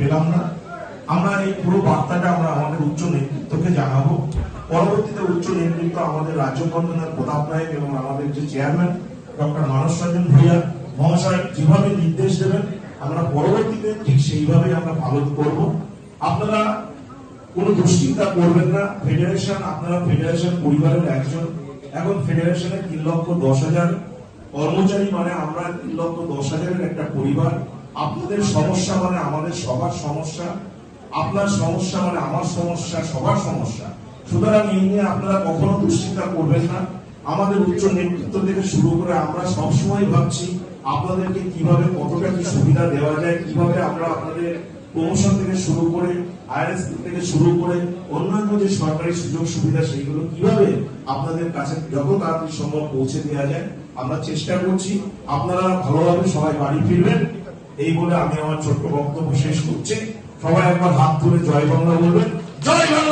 পেলাম না। আমরা এই পুরো বার্তাটা আমরা আমাদের উচ্চ নেতৃত্বকে জানাবো। পরবর্তীতে উচ্চ নেতৃত্ব আমাদের রাজ্য কনভেনর প্রতাপ নায়ক এবং আমাদের যে চেয়ারম্যান ডক্টর মানস রঞ্জন ভূঁইয়া মহাশয় যেভাবে নির্দেশ দেবেন আমরা পরবর্তীতে ঠিক সেইভাবে আমরা পালন করব। আপনারা কোনো দুশ্চিন্তা করবেন না। ফেডারেশন, আপনারা ফেডারেশন পরিবারের একজন। এখন ফেডারেশনের 3,10,000 কর্মচারী মানে আমরা 3,10,000 একটা পরিবার। আপনাদের সমস্যা মানে আমাদের সবার সমস্যা, আপনার সমস্যা মানে আমার সমস্যা, সবার সমস্যা। সুতরাং এই নিয়ে আপনারা কখনো দুশ্চিন্তা করবেন না। আমাদের উচ্চ নেতৃত্ব থেকে শুরু করে আমরা সবসময় ভাবছি আপনাদেরকে কিভাবে কতটা কি সুবিধা দেওয়া যায়, কিভাবে আমরা আপনাদের প্রমোশন থেকে শুরু করে আইআরএস থেকে শুরু করে অন্যান্য যে সরকারি সুযোগ সুবিধা সেইগুলো কিভাবে আপনাদের কাছে যত তাড়াতাড়ি সম্ভব পৌঁছে দেওয়া যায় আমরা চেষ্টা করছি। আপনারা ভালোভাবে সবাই বাড়ি ফিরবেন এই বলে আমি আমার ছোট্ট বক্তব্য শেষ করছি। সবাই একবার হাত তুলে জয় বাংলা বলবেন। জয় বাংলা।